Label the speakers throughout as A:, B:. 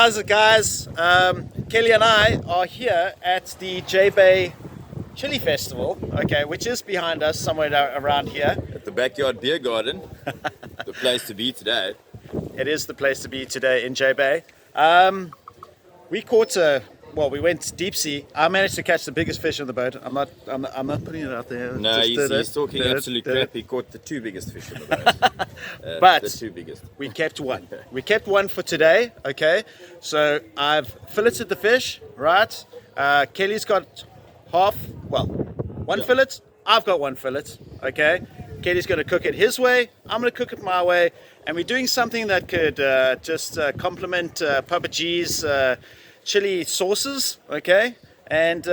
A: how's it, guys? Kelly and I are here at the JBAY Chilli Festival, okay, which is behind us somewhere around here.
B: At the backyard beer garden, the place to be today.
A: It is the place to be today in JBAY. We caught we went deep sea. I managed to catch the biggest fish in the boat. I'm not putting it out there.
B: No, he's talking absolute crap. He caught the two biggest fish in the boat.
A: But
B: the two biggest.
A: We kept one. We kept one for today, okay? So I've filleted the fish, right? Kelly's got one fillet. I've got one fillet, okay? Kelly's going to cook it his way. I'm going to cook it my way. And we're doing something that could just complement Papa G's chili sauces, okay? And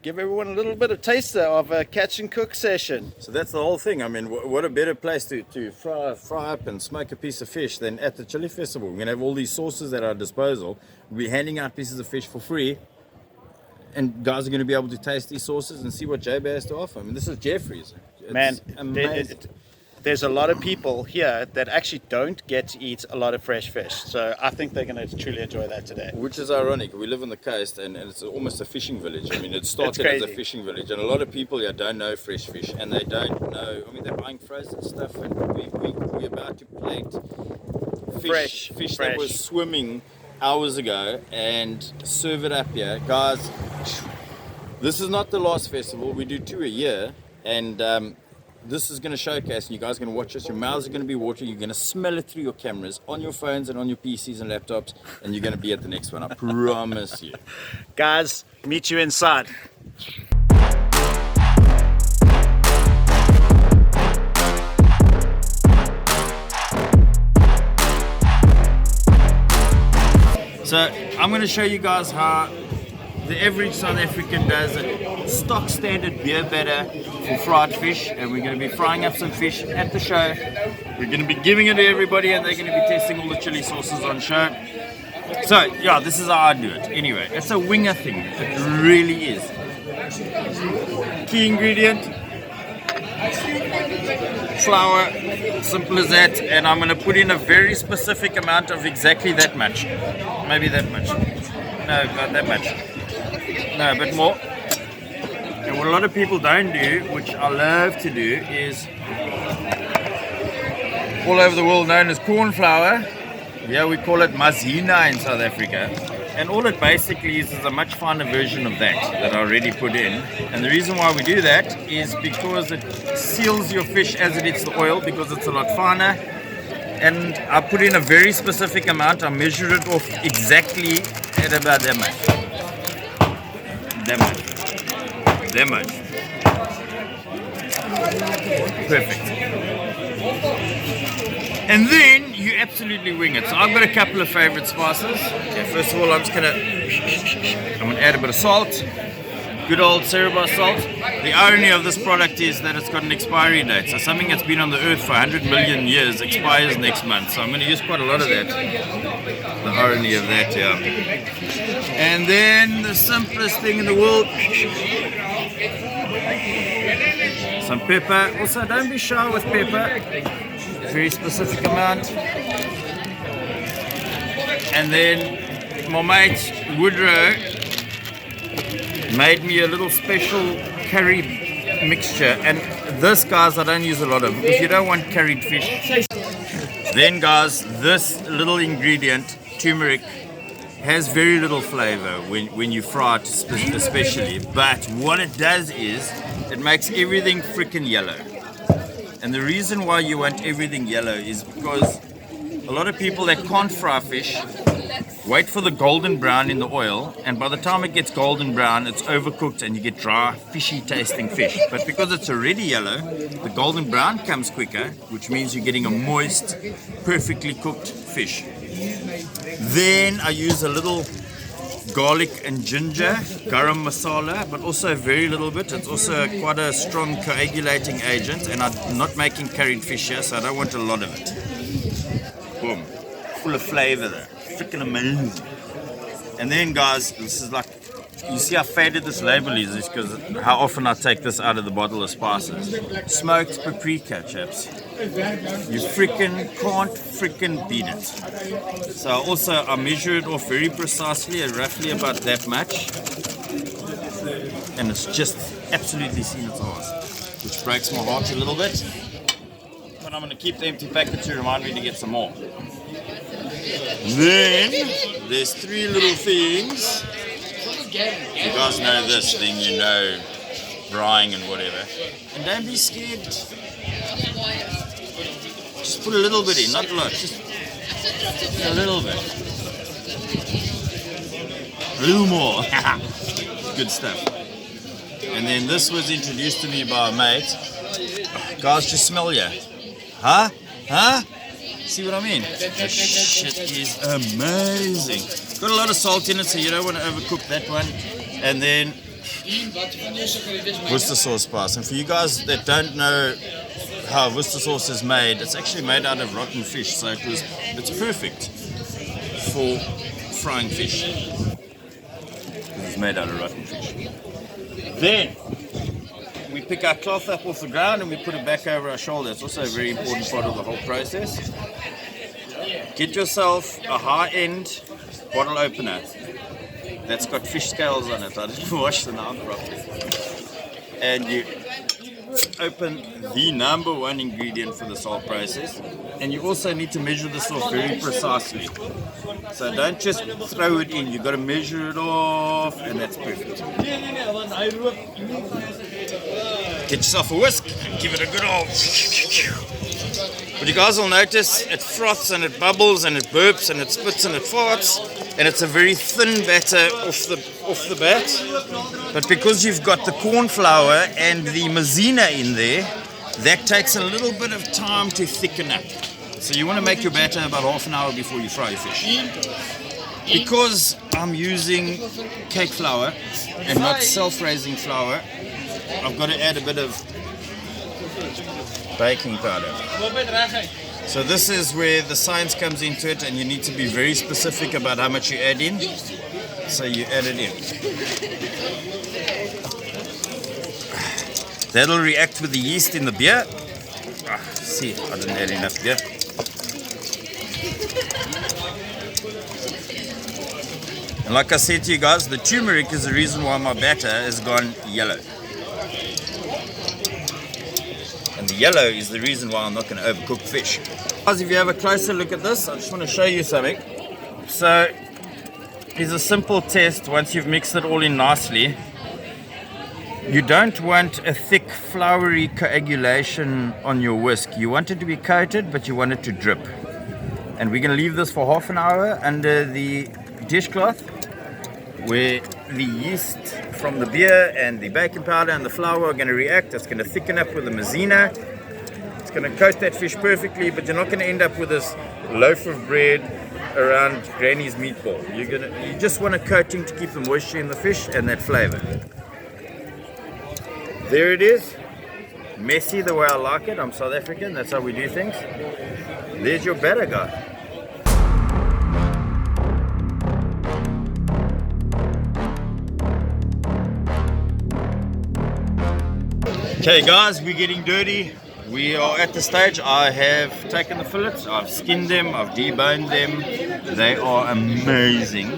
A: give everyone a little bit of taster of a catch and cook session.
B: So that's the whole thing. I mean, what a better place to fry up and smoke a piece of fish than at the Chili Festival. We're going to have all these sauces at our disposal. We'll be handing out pieces of fish for free. And guys are going to be able to taste these sauces and see what JBAY has to offer. I mean, this is Jeffrey's.
A: Man, there's a lot of people here that actually don't get to eat a lot of fresh fish. So I think they're going to truly enjoy that today.
B: Which is ironic. We live on the coast and it's almost a fishing village. I mean, it started as a fishing village. And a lot of people here don't know fresh fish. And they don't know, I mean, they're buying frozen stuff. And we're about to plate fish that was swimming hours ago and serve it up here. Guys, this is not the last festival. We do 2 a year. And this is going to showcase, and you guys are going to watch us. Your mouths are going to be watering. You're going to smell it through your cameras, on your phones and on your PCs and laptops, and you're going to be at the next one. I promise you.
A: Guys, meet you inside.
B: So I'm going to show you guys how the average South African does a stock standard beer batter for fried fish, and we're going to be frying up some fish at the show. We're going to be giving it to everybody, and they're going to be testing all the chili sauces on show. So yeah, this is how I do it. Anyway, it's a winger thing. It really is. Key ingredient: flour, simple as that. And I'm going to put in a very specific amount of exactly that much. Maybe that much. No, about that much. No, a bit more. And what a lot of people don't do, which I love to do, is all over the world known as corn flour. Yeah, we call it mazina in South Africa. And all it basically is a much finer version of that I already put in. And the reason why we do that is because it seals your fish as it hits the oil, because it's a lot finer. And I put in a very specific amount. I measure it off exactly at about that much. That much. Perfect. And then you absolutely wing it. So I've got a couple of favorite spices. Okay, first of all, I'm gonna add a bit of salt. Good old Cerebos salt. The irony of this product is that it's got an expiry date. So something that's been on the earth for 100 million years expires next month. So I'm going to use quite a lot of that. The irony of that, yeah. And then the simplest thing in the world, some pepper. Also, don't be shy with pepper. Very specific amount. And then my mate Woodrow made me a little special curry mixture, and this, guys, I don't use a lot of, because you don't want curried fish. Then, guys, this little ingredient, turmeric, has very little flavor when you fry it, especially. But what it does is it makes everything freaking yellow. And the reason why you want everything yellow is because a lot of people that can't fry fish wait for the golden brown in the oil, and by the time it gets golden brown, it's overcooked and you get dry, fishy tasting fish. But because it's already yellow, the golden brown comes quicker, which means you're getting a moist, perfectly cooked fish. Then I use a little garlic and ginger, garam masala, but also very little bit. It's also quite a strong coagulating agent, and I'm not making curried fish here, so I don't want a lot of it. Boom. Full of flavor there. Freaking amazing. And then, guys, this is like, you see how faded this label is because how often I take this out of the bottle of spices. Smoked paprika, chaps. You freaking can't freaking beat it. So also I measure it off very precisely at roughly about that much. And it's just absolutely seen its arse, which breaks my heart a little bit. But I'm going to keep the empty packet to remind me to get some more. Then there's three little things. If you guys know this, then you know frying and whatever. And don't be scared. Just put a little bit in, not a lot, just a little bit. A little more. Good stuff. And then this was introduced to me by a mate. Guys, just smell ya. Huh? Huh? See what I mean? This shit is amazing. Got a lot of salt in it, so you don't want to overcook that one. And then Worcester sauce spice. And for you guys that don't know how Worcester sauce is made, it's actually made out of rotten fish, so it's perfect for frying fish. It's made out of rotten fish. Then we pick our cloth up off the ground and we put it back over our shoulder. It's also a very important part of the whole process. Get yourself a high-end bottle opener that's got fish scales on it. I didn't wash the knife properly. And you open the number one ingredient for this whole process. And you also need to measure this off very precisely. So don't just throw it in, you've got to measure it off, and that's perfect. Get yourself a whisk and give it a good old. But you guys will notice it froths and it bubbles and it burps and it spits and it farts, and it's a very thin batter off the bat. But because you've got the corn flour and the maizena in there, that takes a little bit of time to thicken up. So you want to make your batter about half an hour before you fry your fish. Because I'm using cake flour and not self-raising flour, I've got to add a bit of baking powder. So this is where the science comes into it, and you need to be very specific about how much you add in. So you add it in. That'll react with the yeast in the beer. See, I didn't add enough beer. And like I said to you guys, the turmeric is the reason why my batter has gone yellow. And the yellow is the reason why I'm not going to overcook fish. Guys, if you have a closer look at this, I just want to show you something. So, here's a simple test once you've mixed it all in nicely. You don't want a thick, floury coagulation on your whisk. You want it to be coated, but you want it to drip. And we're going to leave this for half an hour under the dishcloth, where the yeast from the beer and the baking powder and the flour are going to react. It's going to thicken up with the maizena. It's going to coat that fish perfectly, but you're not going to end up with this loaf of bread around Granny's meatball. You just want a coating to keep the moisture in the fish and that flavor. There it is. Messy the way I like it. I'm South African. That's how we do things. There's your batter, guy. Okay guys, we're getting dirty. We are at the stage. I have taken the fillets, I've skinned them, I've deboned them. They are amazing.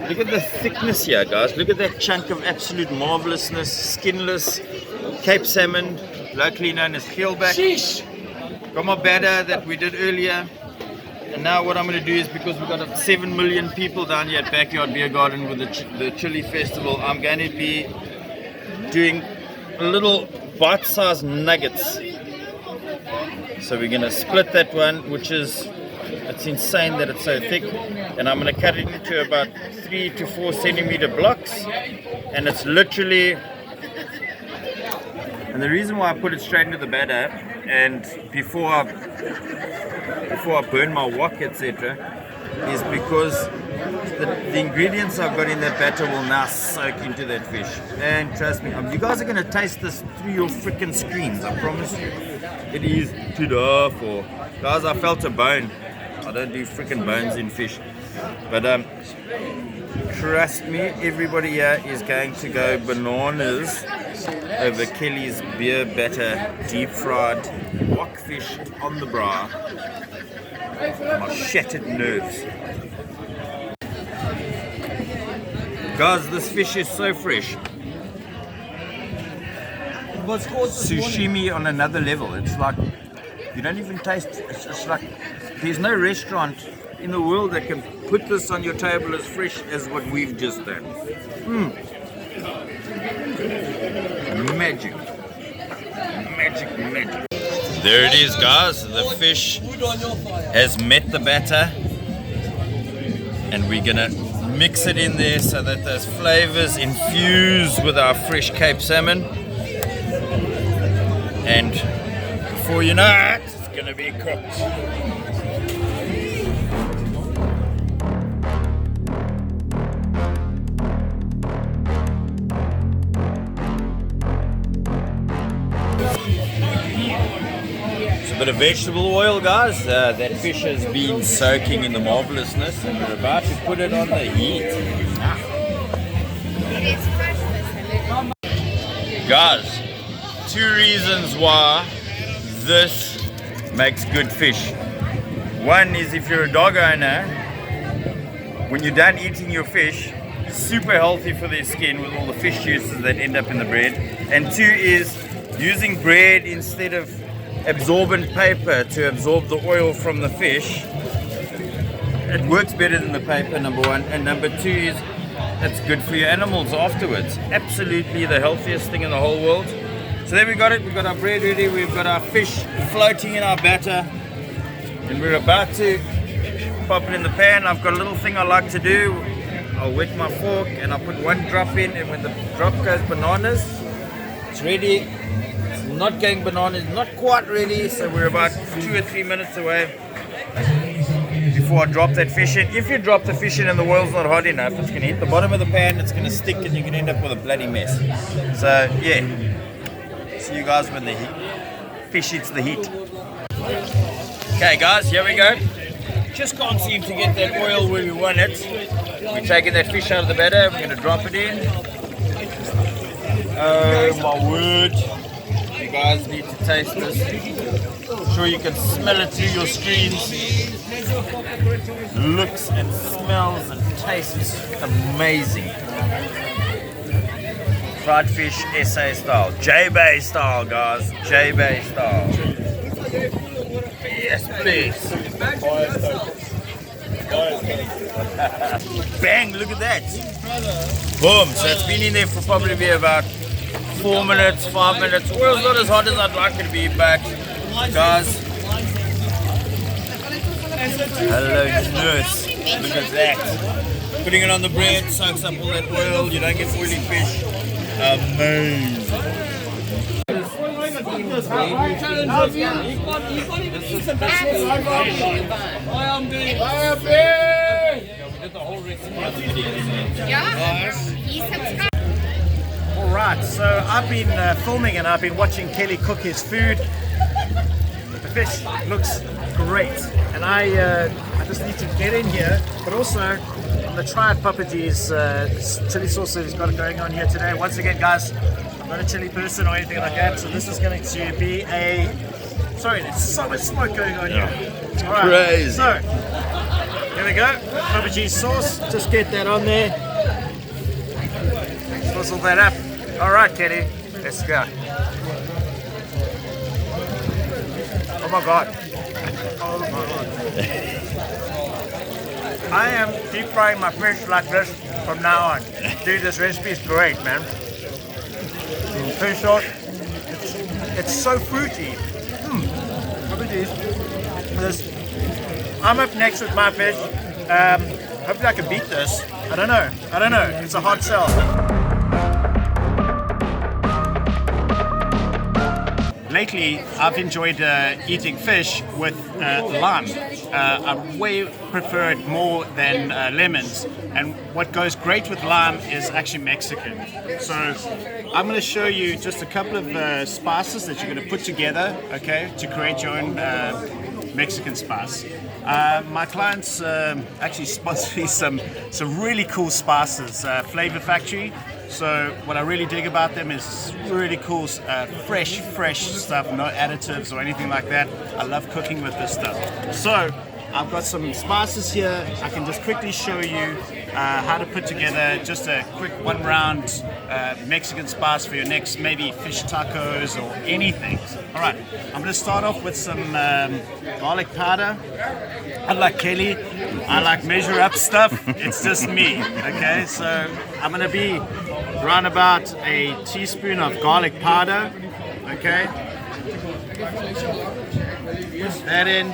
B: Look at the thickness here, guys. Look at that chunk of absolute marvelousness, skinless Cape salmon, locally known as keelback. Got my batter that we did earlier. And now what I'm going to do is, because we've got 7 million people down here at Backyard Beer Garden with the Chilli Festival, I'm going to be doing little bite-sized nuggets. So we're going to split that one, which is, it's insane that it's so thick, and I'm going to cut it into about 3 to 4 centimeter blocks, and it's literally, and the reason why I put it straight into the batter, and before I burn my wok, etc., is because the ingredients I've got in that batter will now soak into that fish. And trust me, you guys are going to taste this through your freaking screens, I promise you. It is to die for. Guys, I felt a bone. I don't do freaking bones in fish. But trust me, everybody here is going to go bananas over Kelly's beer batter, deep fried wok fish on the bra. My shattered nerves. Guys, this fish is so fresh. Sushimi on another level. It's like, you don't even taste, it's like, there's no restaurant in the world that can put this on your table as fresh as what we've just done. Magic. Magic, magic. There it is, guys. The fish has met the batter. And we're gonna mix it in there so that those flavors infuse with our fresh Cape salmon. And before you know it, it's gonna be cooked. Bit of vegetable oil, guys. That fish has been soaking in the marvelousness, and we're about to put it on the heat. Guys, 2 reasons why this makes good fish. One is if you're a dog owner, when you're done eating your fish, super healthy for their skin with all the fish juices that end up in the bread. And 2 is using bread instead of absorbent paper to absorb the oil from the fish. It works better than the paper, number 1, and number 2 is it's good for your animals afterwards. Absolutely the healthiest thing in the whole world. So there we got it. We've got our bread ready, we've got our fish floating in our batter, and we're about to pop it in the pan. I've got a little thing I like to do. I'll wet my fork and I'll put 1 drop in, and when the drop goes bananas, it's ready. Not going bananas, not quite ready, so we're about 2 or 3 minutes away before I drop that fish in. If you drop the fish in and the oil's not hot enough, it's going to hit the bottom of the pan, it's going to stick, and you can end up with a bloody mess. So yeah, see you guys when the fish hits the heat. Okay guys, here we go. Just can't seem to get that oil where we want it. We're taking that fish out of the batter, we're going to drop it in. Oh my word. You guys need to taste this. I'm sure you can smell it through your screens. Looks and smells and tastes amazing. Fried fish SA style. JBAY style, guys. JBAY style. Yes, please. Bang, look at that. Boom. So it's been in there for probably about 4 minutes, 5 minutes. Oil's not as hot as I'd like it to be, but guys, hello nurse, look at that. Putting it on the bread, soaks up all that oil, you don't get oily fish. Amazing.
A: Alright, so I've been filming and I've been watching Kelly cook his food. The fish looks great, and I just need to get in here, but also I'm going to try out Papa G's chili sauce that he's got going on here today. Once again guys, I'm not a chili person or anything like that, so this is going to be a... Sorry, there's so much smoke going on here. Alright,
B: crazy.
A: So, here we go, Papa G's sauce, just get that on there. Swizzle that up. Alright, Kelly, let's go. Oh my god. Oh my god. I am deep frying my fish like this from now on. Dude, this recipe is great, man. Fish sauce, it's so fruity. I'm up next with my fish. Hopefully I can beat this. I don't know. It's a hard sell. Lately, I've enjoyed eating fish with lime. I way prefer it more than lemons. And what goes great with lime is actually Mexican. So I'm going to show you just a couple of spices that you're going to put together, okay, to create your own Mexican spice. My clients actually sponsor me some really cool spices. Flavor Factory. So what I really dig about them is really cool, fresh stuff, no additives or anything like that. I love cooking with this stuff. So I've got some spices here. I can just quickly show you how to put together just a quick one round Mexican spice for your next maybe fish tacos or anything. All right, I'm gonna start off with some garlic powder. Unlike Kelly, I like measure up stuff. It's just me, okay? So I'm gonna be around about a teaspoon of garlic powder, okay? Put that in.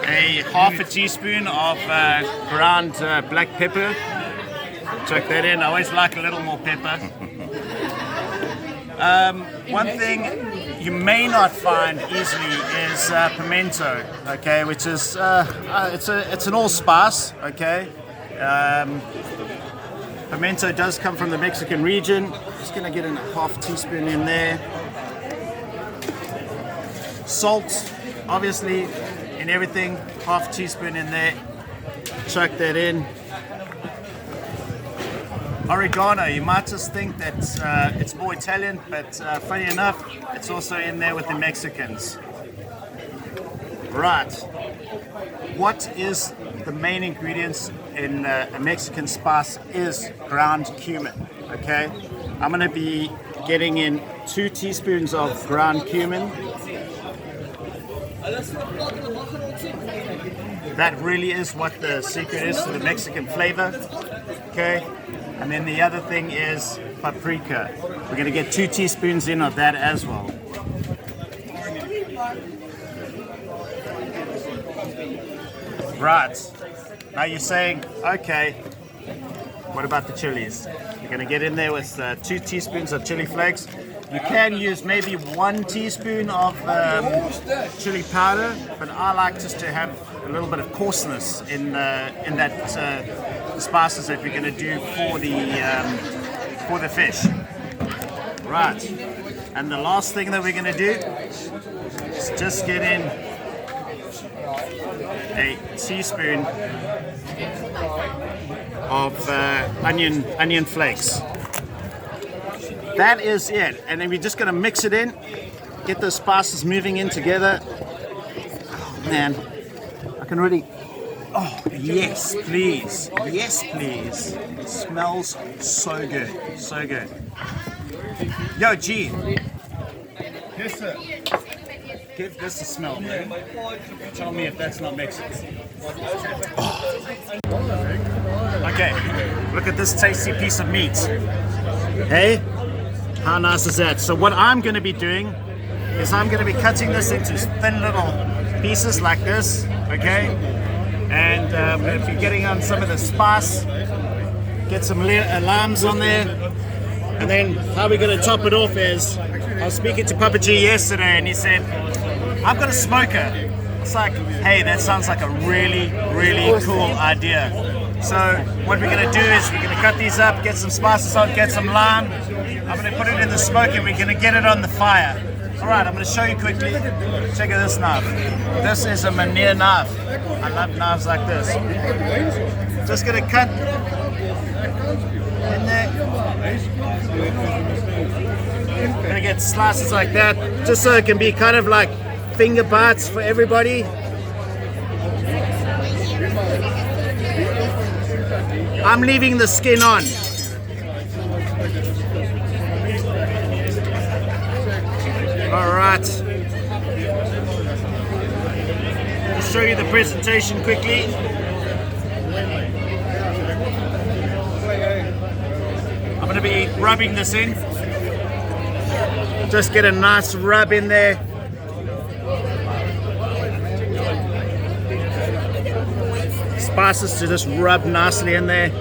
A: A half a teaspoon of ground black pepper. Chuck that in. I always like a little more pepper. One thing you may not find easily is pimento, okay, which is it's an allspice, okay. Pimento does come from the Mexican region. Just gonna get in a half teaspoon in there. Salt, obviously, in everything, half teaspoon in there. Chuck that in. Oregano, you might just think that it's more Italian, but funny enough, it's also in there with the Mexicans. Right. What is the main ingredients in a Mexican spice is ground cumin, okay? I'm gonna be getting in 2 teaspoons of ground cumin. That really is what the secret is to the Mexican flavor, okay? And then the other thing is paprika. We're gonna get 2 teaspoons in of that as well. Right, now you're saying, okay, what about the chilies? You're gonna get in there with 2 teaspoons of chili flakes. You can use maybe 1 teaspoon of chili powder, but I like just to have a little bit of coarseness in that spices that we're going to do for the fish. Right, and the last thing that we're going to do is just get in a teaspoon of onion flakes. That is it, and then we're just going to mix it in, get those spices moving in together. Oh man, I can really. Oh, yes, please. Yes, please. It smells so good. So good. Yo, G.
C: Yes, sir.
A: Give this a smell, man. Tell me if that's not Mexican. Oh. Okay, look at this tasty piece of meat. Hey, how nice is that? So what I'm going to be doing is I'm going to be cutting this into thin little pieces like this, okay? And I'm going to be getting on some of the spice, get some limes on there, and then how we're going to top it off is, I was speaking to Papa G yesterday and he said, I've got a smoker. It's like, hey, that sounds like a really, really cool idea. So what we're going to do is we're going to cut these up, get some spices on, get some lime. I'm going to put it in the smoke and we're going to get it on the fire. Alright, I'm going to show you quickly. Check out this knife. This is a Manier knife. I love knives like this. Just going to cut in there. Going to get slices like that, just so it can be kind of like finger bites for everybody. I'm leaving the skin on. Alright. I'll show you the presentation quickly. I'm going to be rubbing this in. Just get a nice rub in there. Spices to just rub nicely in there.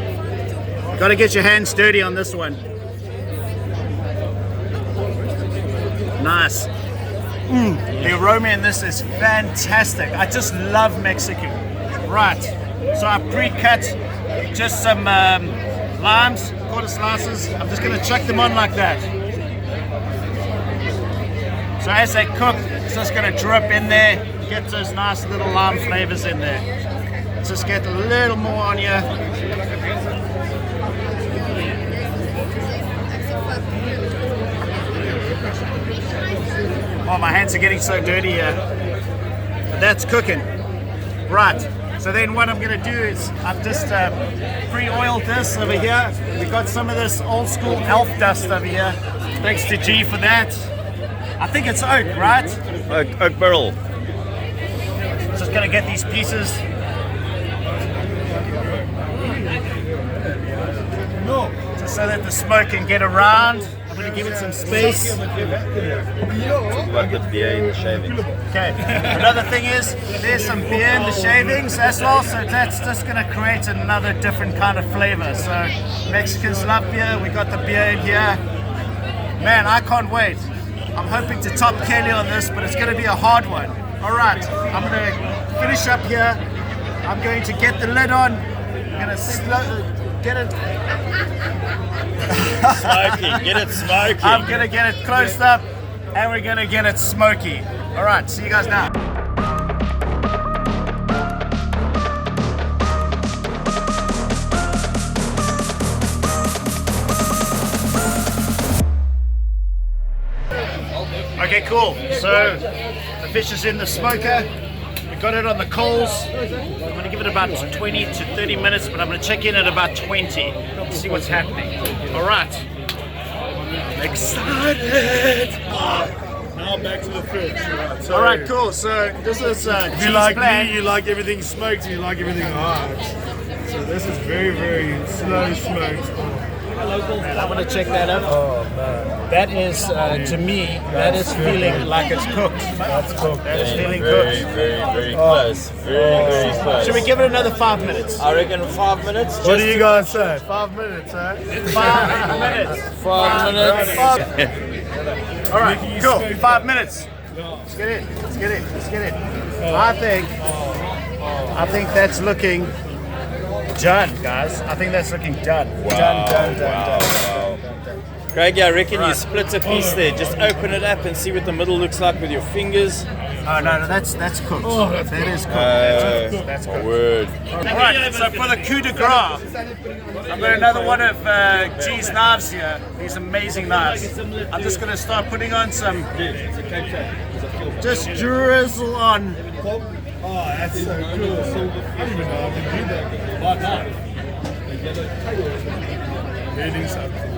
A: Got to get your hands dirty on this one. Nice. The aroma in this is fantastic. I just love Mexican. Right, so I pre-cut just some limes, quarter slices. I'm just going to chuck them on like that. So as they cook, it's just going to drip in there, get those nice little lime flavors in there. Just get a little more on you. hands are getting so dirty here. But that's cooking. Right. So then what I'm going to do is I've just pre-oiled this over here. We've got some of this old school elf dust over here. Thanks to G for that. I think it's oak, right?
B: Oak barrel.
A: Just going to get these pieces. Just so that the smoke can get around. I'm going to give it some space.
B: Talk about the beer in the shavings.
A: Okay. Another thing is there's some beer in the shavings as well, so that's just going to create another different kind of flavor. So Mexicans love beer. We got the beer in here. Man, I can't wait. I'm hoping to top Kelly on this, but it's going to be a hard one. All right, I'm going to finish up here. I'm going to get the lid on. I'm going to get it.
B: Smoky, get it smoky.
A: I'm going to get it closed up, and we're going to get it smoky. All right, see you guys now. Okay, cool. So the fish is in the smoker. We got it on the coals. I'm going to give it about 20 to 30 minutes, but I'm going to check in at about 20 to see what's happening. All right. I'm excited.
C: Now back to the fridge. So,
A: All right, cool. So this is
C: if you
A: G's
C: like
A: plan.
C: me, you like everything smoked, you like everything hard. So this is very, very slow smoked.
A: Man, I want to check that out.
C: Oh man,
A: That is, to me, that is feeling like it's cooked.
C: that's cooked.
A: That is feeling
B: Very,
A: cooked.
B: very close. Very close.
A: Should we give it another 5 minutes?
B: I reckon 5 minutes.
C: What do you guys say? 5 minutes, huh?
A: 5 minutes.
B: 5 minutes.
A: All right, cool. 5 minutes. Let's get in. Let's get in. Let's get in. I think that's looking done, guys. I think that's looking done. Done.
B: Craig, I reckon you split a piece there. Just open it up and see what the middle looks like with your fingers.
A: Oh no, that's cooked. That is cooked. That's
B: My
A: cooked.
B: word.
A: All right, so for the coup de grace, I've got another one of G's knives here. These amazing knives. I'm just gonna start putting on some. Just drizzle on.
C: Oh, that's so cool. I don't even know I can do that. Learning something.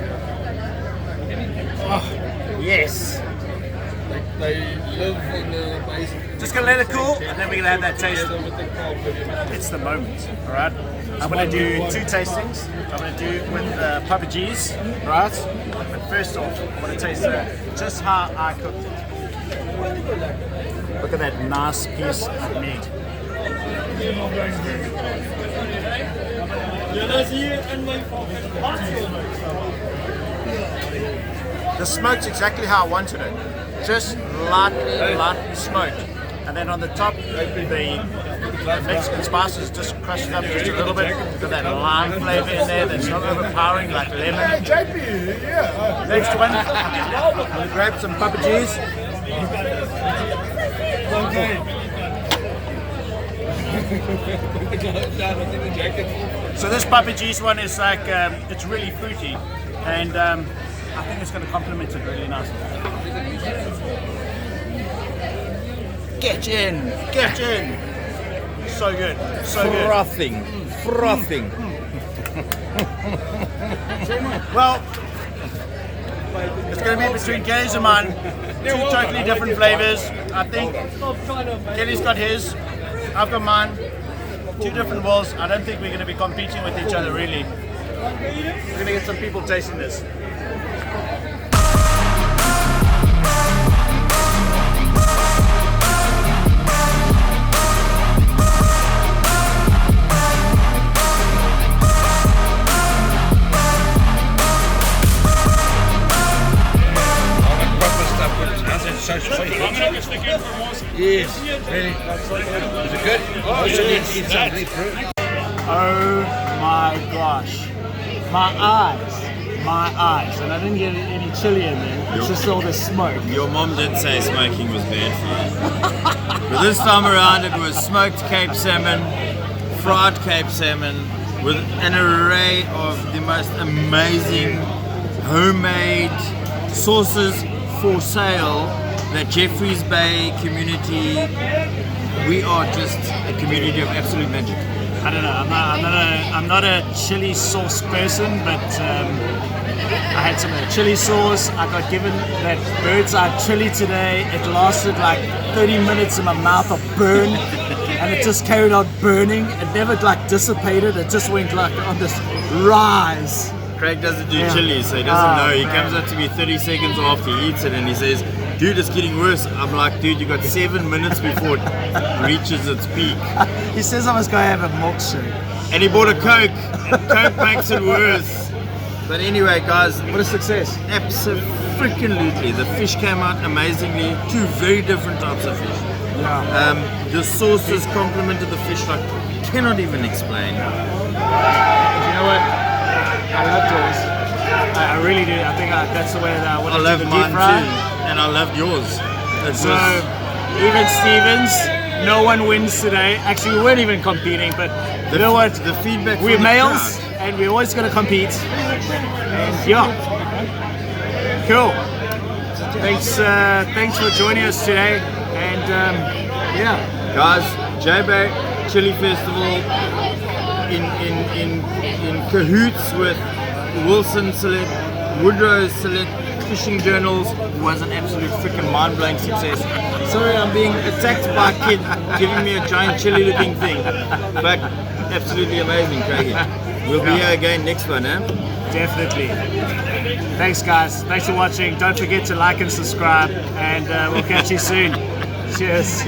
A: Yes.
D: They live in the basin.
A: Just gonna let it cool, and then we're gonna have that taste. It's the moment, all right? I'm gonna do 2 tastings. I'm gonna do with Papa G's, right? But first off, I wanna taste just how I cooked it. Look at that nice piece of meat. The smoke's exactly how I wanted it. Just lightly smoked. And then on the top, the Mexican spices just crushed up just a little bit. Got that lime flavor in there that's not overpowering like lemon.
C: JP, yeah.
A: Next one, I'm gonna grab some Papa G's. So this Papa G's one is like, it's really fruity. And I think it's going to complement it really nicely. Get in! Get in! So good. So good.
B: Frothing.
A: Well, it's going to be between Kelly's and mine. 2 totally different flavors. I think Kelly's got his, I've got mine. 2 different worlds. I don't think we're going to be competing with each other really. We're going to get some people tasting this.
D: Yes, very. Is it good? Oh, should eat something.
A: Oh my gosh. My eyes. And I didn't get any chili in there. It's just all the smoke.
B: Your mom did say smoking was bad for you. But this time around it was smoked Cape salmon, fried Cape salmon, with an array of the most amazing homemade sauces for sale the Jeffreys Bay community, we are just a community of absolute magic.
E: I don't know. I'm not a chili sauce person, but I had some chili sauce. I got given that bird's eye chili today. It lasted like 30 minutes in my mouth of burn, and it just carried on burning. It never like dissipated. It just went like on this rise.
B: Craig doesn't do
E: Yeah.
B: chili, so he doesn't know. He
E: man.
B: comes up to me 30 seconds after he eats it and he says, dude, it's getting worse. I'm like, dude, you got 7 minutes before it reaches its peak.
E: He says I must go have a milkshake.
B: And he bought a Coke. And Coke makes it worse. But anyway, guys,
E: What a success.
B: absolutely. The fish came out amazingly. 2 very different types of fish.
E: Yeah.
B: The sauces complemented the fish like cannot even explain.
E: You know what? I love yours. I really do. I think that's the way that I want
B: I
E: to
B: love
E: do the
B: mine
E: deep fry.
B: too. And I loved yours. It
E: So,
B: was-
E: even Stevens, no one wins today. Actually, we weren't even competing, but you know what?
B: The feedback
E: We're
B: from the
E: males,
B: crowd.
E: and we're always going to compete. And yeah, cool. Thanks for joining us today. And yeah,
B: Guys, JBAY Chilli Festival in cahoots with Wilson Select, Woodrow Select Fishing Journals was an absolute freaking mind-blowing success. Sorry, I'm being attacked by a kid giving me a giant chili-looking thing, but absolutely amazing, Craigie. We'll be here again next one, eh?
E: definitely. Thanks, guys. Thanks for watching. Don't forget to like and subscribe, and we'll catch you soon. Cheers.